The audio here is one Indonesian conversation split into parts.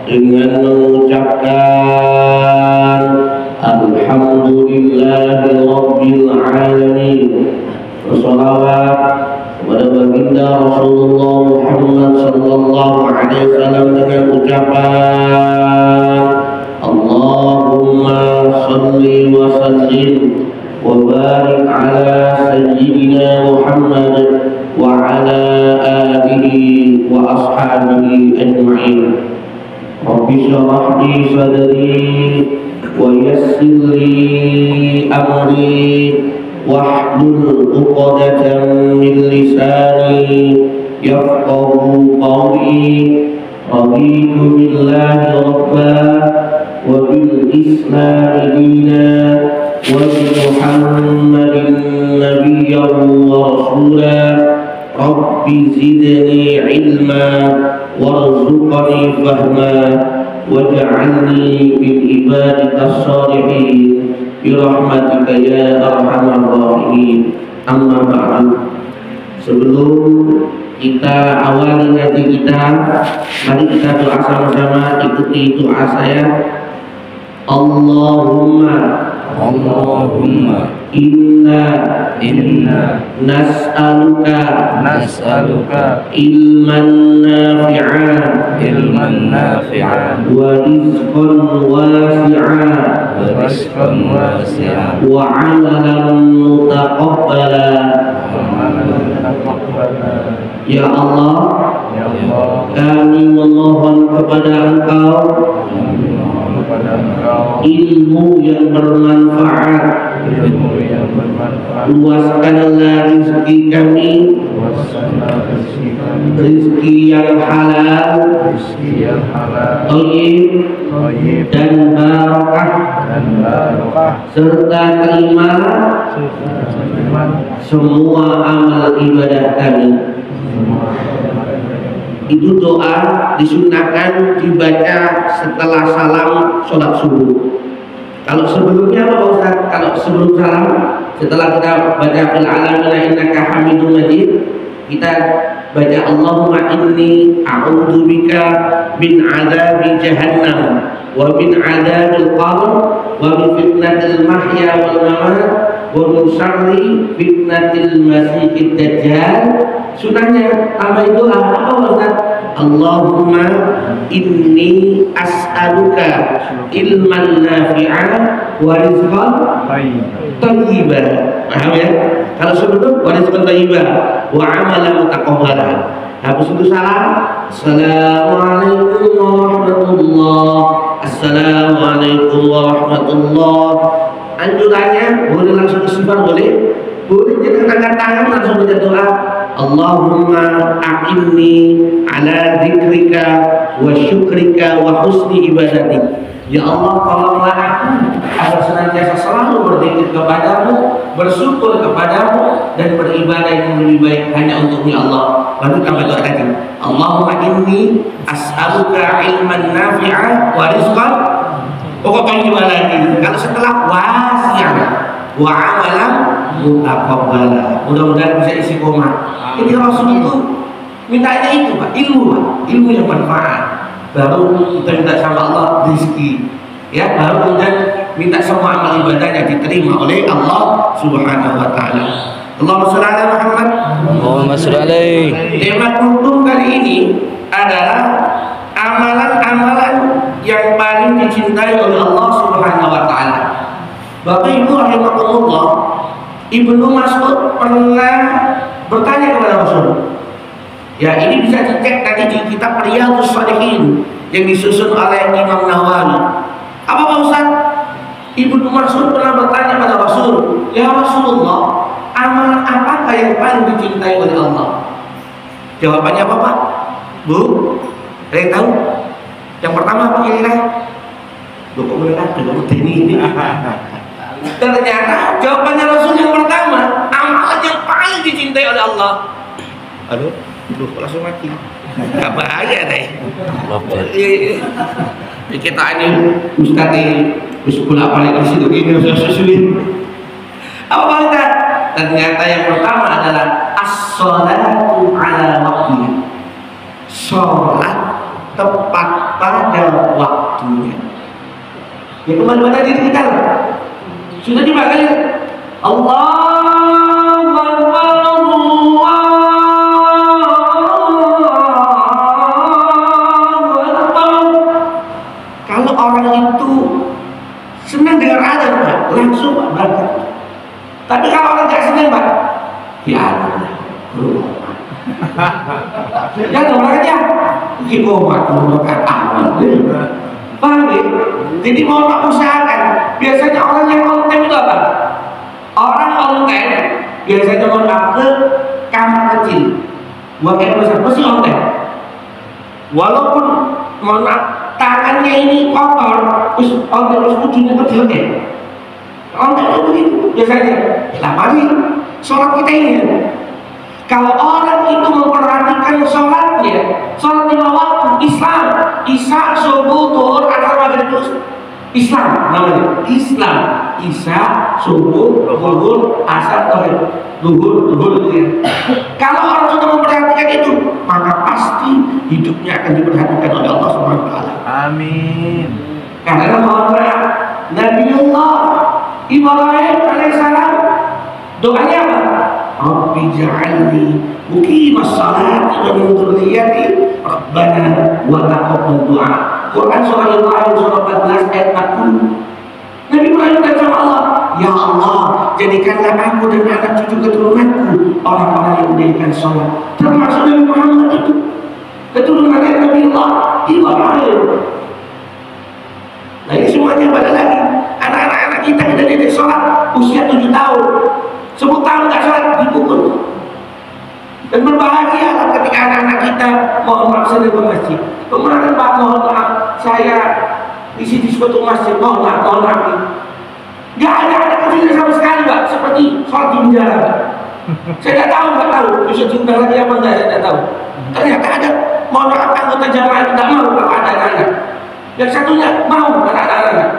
dengan mengucapkan Alhamdulillahirabbil alamin. Wassalawat kepada baginda Rasulullah Muhammad sallallahu alaihi wasallam dengan ucapan Allahumma shalli wa sallim wa barik ala sayyidina Muhammad wa ala alihi wa ashabihi ajma'in. Rabbi shrah li sadri wa yassir li amri wahlul 'uqdatam min lisani yafqahu qawli. Raditu billahi rabba wa bil islami dina wa bi Muhammadin nabiyyan wa rasula. Rabbi zidni ilma warzuqni fahma waj'alni min ibadikas shalihin birahmatika ya arhamar rahimin. Amma ba'du. Sebelum kita awali ngaji kita, mari kita doa sama-sama. Ikuti doa saya. Allahumma inna nas'aluka ilman nafi'an wa rizqan wasi'an wa 'amalan mutaqabbala. Ya Allah, kami memohon kepada Engkau ilmu yang bermanfaat. Luaskanlah rezeki kami, rezeki yang halal, thayyib dan barakah, serta terima semua amal ibadah kami. Itu doa disunahkan dibaca setelah salam sholat subuh. Kalau sebelumnya apa Pak Ustaz? Kalau sebelum salam, setelah kita baca fil alamina innaka hamidum majid, kita baca Allahumma inni a'udzubika min adzabi jahannam wa min adzabil qabr wa min fitnatil mahya wal mamat wa min syarri fitnatil masiihid dajjal. Sunahnya tambah doa apa Ustaz? Allahumma inni as'aluka ilman nafi'an wa rizqan thayyiban. Paham ya? Kalau sebelum wa rizqan thayyiban wa amalan mutaqabbala. Habis itu salam. Assalamualaikum warahmatullahi. Assalamualaikum warahmatullahi. Anjurannya boleh langsung istighfar, boleh jangan angkat tangan langsung baca doa. Allahumma a'inni ala dzikrika wa syukrika wa husni ibadatik. Ya Allah, tolonglah aku agar senantiasa selalu berzikir kepadamu, bersyukur kepadamu, dan beribadah yang lebih baik hanya untuk-Mu ya Allah. Baru tambah doa tadi. Allahumma inni as'aluka ilman nafi'an wa rizqan. Pokoknya gimana lagi? Kalau setelah wasi'an wa amalan mutaqabbala. Mudah-mudahan bisa isi koma. Jadi Rasul itu mintanya itu Pak, ilmu yang bermanfaat. Baru kita minta sama Allah rezeki. Ya, baru kemudian minta semua amal ibadahnya diterima oleh Allah Subhanahu wa taala. Allahumma shalli ala Muhammad. Allahumma shalli alaihi. Tema kultum kali ini adalah amalan-amalan yang paling dicintai oleh Allah Subhanahu wa taala. Bapak Ibu rahimakumullah, Ibnu Mas'ud pernah bertanya kepada Rasul. Ya, ini bisa dicek tadi di kitab Riyadhus Shalihin yang disusun oleh Imam Nawawi. Apa Pak Ustaz? Ibnu Mas'ud pernah bertanya pada Rasul, "Ya Rasulullah, amalan apakah yang paling dicintai oleh Allah?" Jawabannya apa Pak? Bu? Ada yang tahu? Yang pertama apa kira-kira? Loh, kok mereka ada ini? Ternyata jawabannya Rasul yang pertama, amalan yang paling dicintai oleh Allah. Aduh, langsung mati. Gak bahaya deh. Kita ini Ustaz ini sekolah paling di situ ini sulit. Apa Ustaz? Ternyata yang pertama adalah as-sholatu ala waqtiha. Sholat tepat pada waktunya. Ya kembali pada diri kita lah. Sudah dipakai Allahu Akbar, Allahu Akbar. Kalau orang itu senang dengar azan, Pak, langsung Pak berangkat. Tapi kalau orang tidak senang, Pak, ya Allah, jangan orang aja kita buat awal. Paham ya? Jadi mohon maaf, usahakan. Biasanya orang yang konten itu apa? Orang konten biasanya mohon maaf ke kamar kecil, buat kayak besar pasti konten. Walaupun mohon maaf tangannya ini kotor, terus konten terus ujungnya kecil deh. Konten itu begitu biasanya. Nah mari sholat kita ini. Kalau orang itu memperhatikan sholatnya, sholat lima waktu, Islam, Isya, subuh, zuhur, asar, maghrib, Islam namanya. Islam, Isya, subuh, zuhur, asar, maghrib, zuhur itu ya. Kalau orang sudah memperhatikan itu, maka pasti hidupnya akan diperhatikan oleh Allah Subhanahu wa taala. Amin. Karena mohon maaf, Nabiullah Ibrahim alaihissalam doanya apa? Rabbi ja'alni muqimas salati wa min dzurriyyati Rabbana wa taqabbal du'a. Quran surah Ibrahim surah 14 ayat 40. Nabi Ibrahim berkata sama Allah, ya Allah, jadikanlah aku dan anak cucu keturunanku orang-orang yang mendirikan sholat. Termasuk Nabi Muhammad itu keturunan Nabi Allah Ibrahim. Nah ini semuanya pada lagi anak-anak kita dididik sholat usia 7 tahun. 10 tahun tak sholat dipukul. Dan berbahagialah ketika anak-anak kita mohon maaf sedang ke masjid. Kemarin Pak, mohon maaf saya isi di suatu masjid, mohon maaf. Gak ada anak kecil sama sekali Pak, seperti sholat di penjara Pak. Saya tidak tahu, Pak tahu bisa diundang lagi apa enggak, saya tidak tahu. Ternyata ada, mohon maaf, anggota jamaah itu tidak mau kalau ada anak-anak. Yang satunya mau karena ada anak-anak.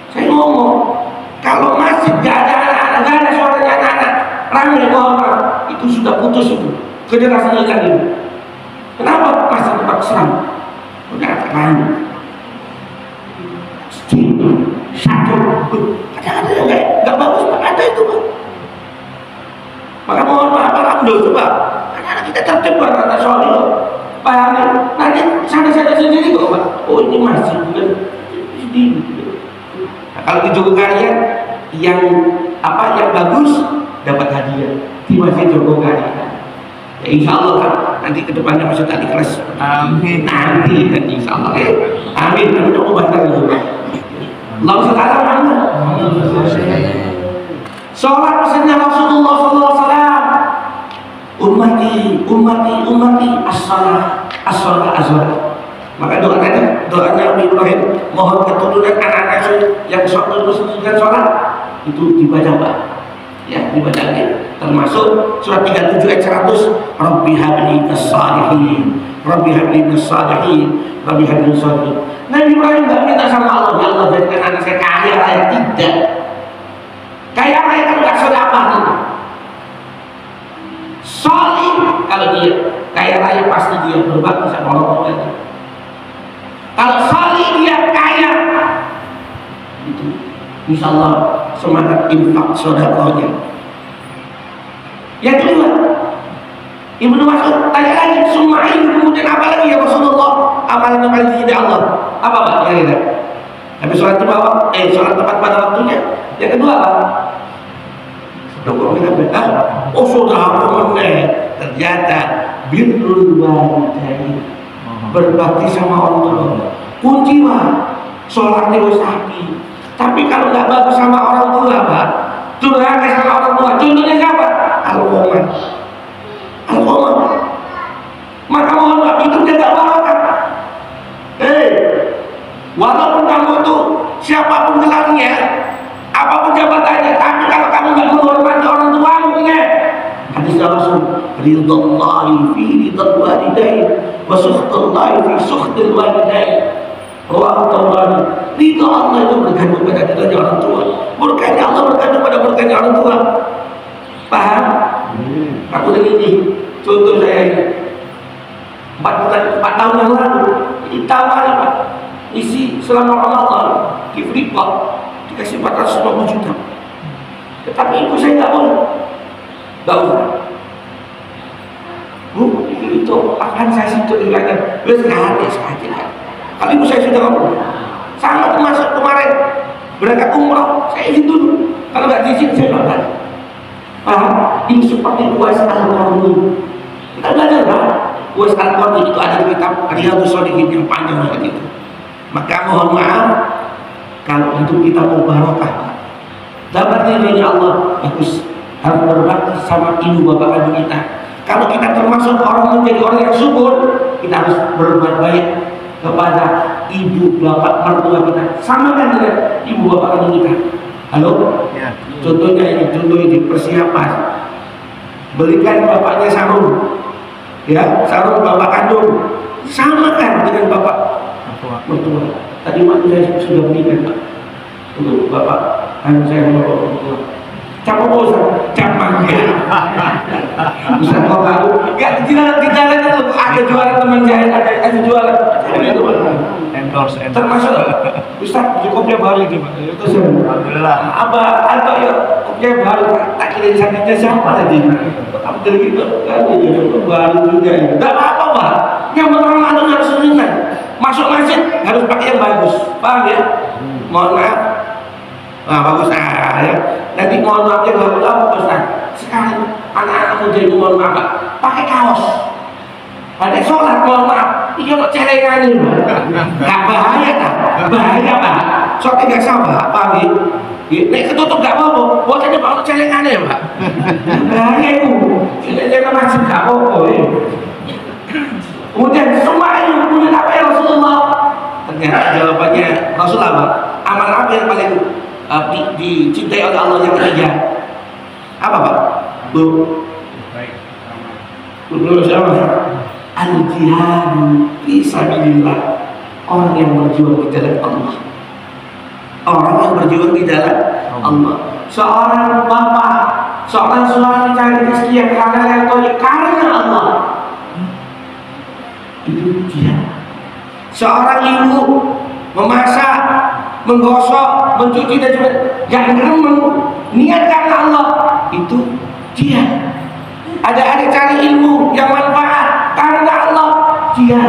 Saya ngomong, kalau masjid gak ada anak-anak, gak ada suaranya anak-anak, ramai, mohon maaf, itu sudah putus itu generasi ikan ini. Kenapa? Masih tempat seram, udah ramai. Satu, ada yang gak bagus, ada itu Pak. Maka mohon maaf, alhamdulillah coba, anak-anak kita tertib anak soal pahami, nanti sadar sendiri kok Pak. Oh ini masih bukan sedih. Nah, kalau di Jogokarian yang bagus dapat hadiah di Masjid Jogokarian. Ya insya Allah kan nanti kedepannya masuk tadi kelas. Amin. Nanti insya Allah ya. Amin. Kami udah bantar dulu. Allah sekarang sholat pesannya Rasulullah SAW. Ummati as-salat. Maka doanya Nabi Ibrahim mohon keturunan anak-anak yang sholat itu dibaca Pak. Ya dibaca ya. Termasuk surat 37 ayat 100 Rabbi habli as-salihin, Rabbi habli as-salihin, Rabbi habli as-salihin. Nabi Ibrahim tidak minta sama Allah, ya Allah jadikan anak saya kaya raya, tidak. Kaya raya kan tidak sedapah itu. Salih kalau dia kaya raya pasti dia berbakti sama orang tuanya. Kalau salih dia kaya, itu insya Allah semangat infak sedekahnya. Yang kedua, Ibnu Mas'ud tanya lagi, Sumain kemudian apa lagi ya Rasulullah? Amalan yang paling dicintai Allah. Apa Pak? Yang ini. Tapi sholat di bawah, sholat tepat pada waktunya. Yang kedua apa? Oh saudara meneh, ternyata birrul walidain, berbakti sama orang tua. Kunci Pak, sholatnya wis api. Tapi kalau nggak bagus sama orang tua Pak, durhaka sama orang tua. Contohnya siapa? Al-Qamah. Maka mohon maaf itu tidak barokah. Walaupun kamu itu siapapun gelarnya, apapun jabatannya, tapi kalau kamu nggak menghormati orang tuamu, ingat hadis Rasul, ridhallahi fi ridhal walidain wa sukhtullahi fi sukhtil walidain. Rawahu Tabrani. Ridha Allah itu bergantung pada ridhonya orang tua. Murkanya Allah bergantung pada murkanya orang tua. Paham? Aku dengan ini contoh saya ini 4 tahun yang lalu ini ditawari Pak, isi selama Ramadan di Freeport dikasih 450 juta. Tetapi ibu saya nggak boleh, nggak usah. Bu, itu akan saya situ hilangnya. Wes sekali. Kalau ibu saya sudah ngomong, sama termasuk kemarin berangkat umroh, saya izin dulu. Kalau nggak diizin saya nggak balik. Paham? Ini seperti Uwais Al-Qarni. Kita belajar Pak. Uwais Al-Qarni itu ada di kitab Riyadhus Shalihin yang panjang banget itu. Maka mohon maaf kalau hidup kita mau barokah, dapat ridhonya Allah, bagus, harus berbakti sama ibu bapak ibu kita. Kalau kita termasuk orang menjadi orang yang syukur, kita harus berbuat baik kepada ibu bapak mertua kita, sama kan dengan ibu bapak ibu kita. Halo? Ya. Contohnya ini persiapan, belikan bapaknya sarung, ya sarung bapak kandung, sama kan dengan bapak mertua. Tadi waktu saya sudah belikan Pak untuk bapak kan saya mau mertua. Cap bosan, cap mangga. Bisa kau tahu? Gak di jalan itu ada jualan teman jahit, ada jualan. Itu endorse. Termasuk Ustaz cukupnya baru itu Pak. Itu alhamdulillah. Apa atau ya cukupnya baru tak kira sakitnya siapa tadi? Apa gitu kan itu baru juga. Enggak apa-apa Pak. Yang Ramadan harus sunat. Masuk masjid harus pakai yang bagus, paham ya? Mohon maaf. Nah, bagus ya. Nanti mohon maaf ya nggak apa Ustaz. Sekarang anak-anak muda itu mohon maaf pakai kaos. Pada sholat mohon maaf. Iya lo celengan ini, nggak bahaya tak? Bahaya Pak. Soalnya nggak sama, paham ya? Nek ketutup nggak apa-apa. Buatnya Pak celengan ya Pak. Bahaya itu. Ini masih nggak apa-apa ya. Kemudian semua itu kemudian apa ya Rasulullah? Ternyata jawabannya Rasulullah Pak. Amal apa yang paling dicintai oleh Allah yang ketiga? Apa Pak? Bu. Belum siapa? Al-jihad fi sabilillah. Orang yang berjuang di jalan Allah. Orang yang berjuang di jalan Allah. Seorang bapak, seorang suami cari rezeki yang halal yang thayyib karena Allah. Itu dia. Seorang ibu memasak, menggosok, mencuci dan sebagainya, yang gremeng niat karena Allah, itu dia. Ada cari ilmu yang manfaat karena Allah, dia.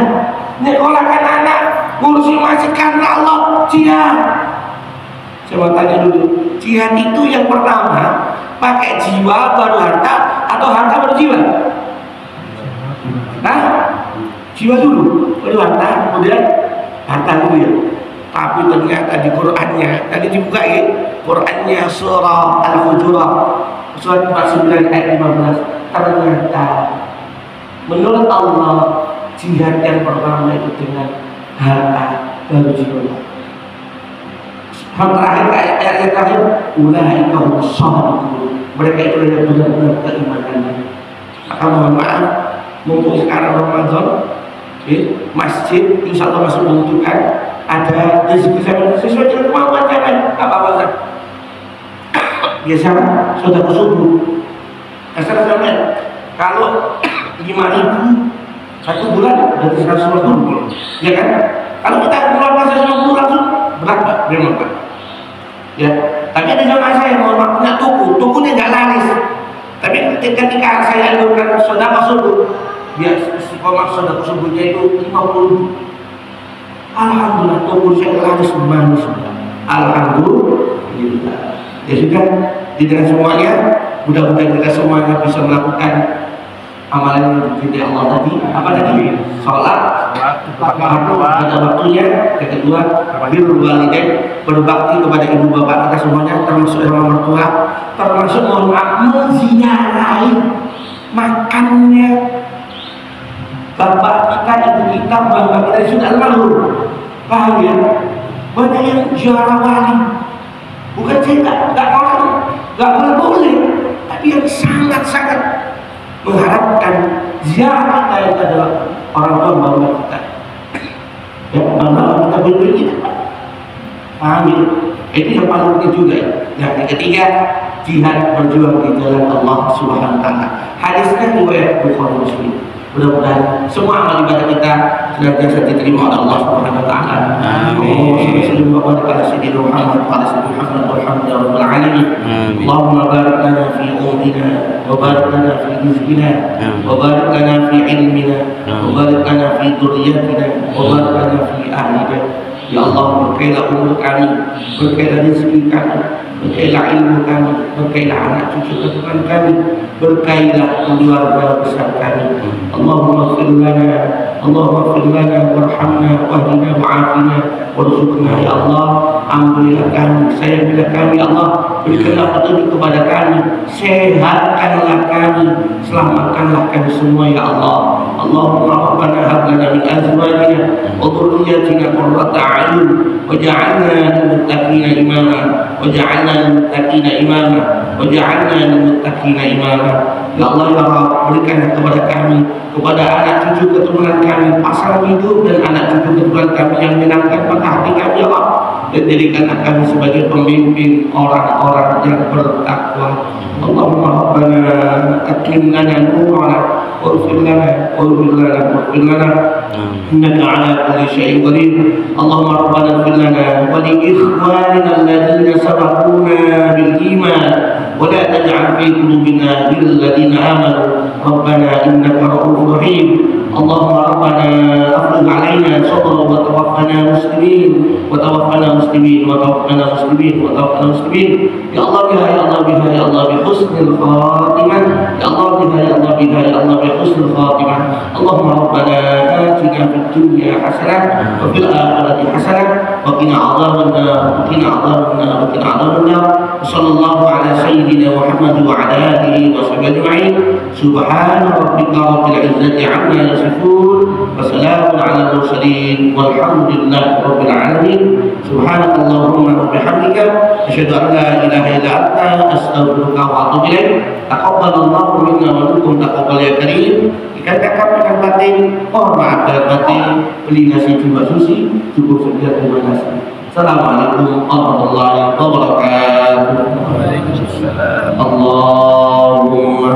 Nyekolahkan anak, ngurusi masjid karena Allah, dia. Saya mau tanya dulu, jihad itu yang pertama pakai jiwa baru harta atau harta baru jiwa? Nah, jiwa dulu, baru harta, kemudian harta dulu ya. Tapi ternyata di Qur'annya, tadi dibuka ya, Qur'annya surah Al-Hujurat, surat 49 ayat 15, ternyata menurut Allah jihad yang pertama itu dengan harta baru jiwa. Yang terakhir ayat yang terakhir, ulaika hum-shadiqun, mereka itu yang benar-benar keimanannya. Maka mohon maaf, mumpung sekarang Ramadan, masjid insya Allah masih membutuhkan ada rezeki sesuai dengan kemauan jangan apa-apa kan. Biasanya sudah subuh. Kasar-kasarnya kalau 5.000 satu bulan dari 150, ya kan? Kalau kita keluar masa 50 langsung berapa? Berapa? Ya. Tapi ada zaman saya mau punya tukunya nggak laris. Tapi ketika saya anjurkan sedekah subuh, dia istiqomah sedekah subuhnya itu 50. Alhamdulillah tubuh saya laris manis. Alhamdulillah. Ya sudah, tidak semuanya. Mudah-mudahan kita semuanya bisa melakukan amalan yang dicintai Allah tadi. Apa tadi? Sholat, pada waktunya. Yang kedua, birrul walidain, berbakti kepada ibu bapak kita semuanya, termasuk orang mertua, termasuk mohon maaf menziarahi makannya bapak kita, ibu kita, bapak kita sudah almarhum. Paham ya? Banyak yang ziarah wali. Bukan saya nggak boleh, tapi yang sangat-sangat mengharapkan ziarah kita itu adalah orang tua bapak kita. Ya, bapak kita berbeda kita. Paham ya? Itu yang paling penting juga. Yang ketiga, jihad berjuang di jalan Allah Subhanahu wa taala. Hadisnya riwayat Bukhari Muslim. Mudah-mudahan semua amal ibadah kita senantiasa diterima oleh Allah Subhanahu wa taala. Amin. Sallallahu alaihi Allahumma barik lana fi umrina wa barik lana fi rizqina wa barik lana fi ilmina wa barik lana fi dhurriyyatina wa barik lana fi ahlina. Ya Allah, berkailah umur kami, berkailah rezeki kami, berkailah ilmu kami, berkailah anak cucu keturunan kami, berkailah keluarga besar kami. Allahumma ighfir lana warhamna wahdina wa'afina warzuqna. Ya Allah, ampunilah kami, sayangilah kami. Ya Allah, berikanlah petunjuk kepada kami, sehatkanlah kami, selamatkanlah kami semua. Ya Allah, Allahumma rabbana hab lana min azwajina wa dhurriyyatina qurrata a'yun waj'alna lil muttaqina imama waj'alna lil muttaqina imama waj'alna lil muttaqina imama. Ya Allah, ya Rabb, berikan kepada kami, kepada anak cucu keturunan kami pasangan hidup dan anak cucu keturunan kami yang menyenangkan pada hati kami. Ya Allah, dan jadikanlah kami sebagai pemimpin orang-orang yang bertakwa. Allahumma rabbana atmim lana nurana waghfir lana innaka ala kulli syai'in qadir. Allahumma rabbana ighfir lana wa li ikhwanina alladhina sabaquna bil iman wa la taj'al fi qulubina ghillan lil ladzina amanu rabbana innaka ra'ufur rahim. Allahumma rabbana afrigh 'alaina sabran wa tawaffana muslimin wa tawaffana muslimin wa tawaffana muslimin wa tawaffana muslimin. Ya Allah biha ya Allah biha ya Allah bi husnil khatimah. Ya Allah biha ya Allah biha ya Allah bi husnil khatimah. Allahumma rabbana atina fid dunya hasanah wa fil akhirati hasanah wa qina adzabannar wa qina adzabannar wa qina adzabannar. Sallallahu ala sayyidina Muhammad wa ala alihi wa sahbihi ajma'in. Subhana rabbika rabbil izzati 'amma yasifun wa salamun 'alal mursalin walhamdulillahi rabbil alamin. Subhanakallahumma wa bihamdika asyhadu an la ilaha illa anta astaghfiruka wa atubu ilaik. Taqabbalallahu minna wa minkum taqabbal ya karim. Ikan kakap ikan batin, mohon maaf dan batin. Beli nasi cuma susi, cukup sekian, terima kasih. Assalamualaikum warahmatullahi wabarakatuh. Allahumma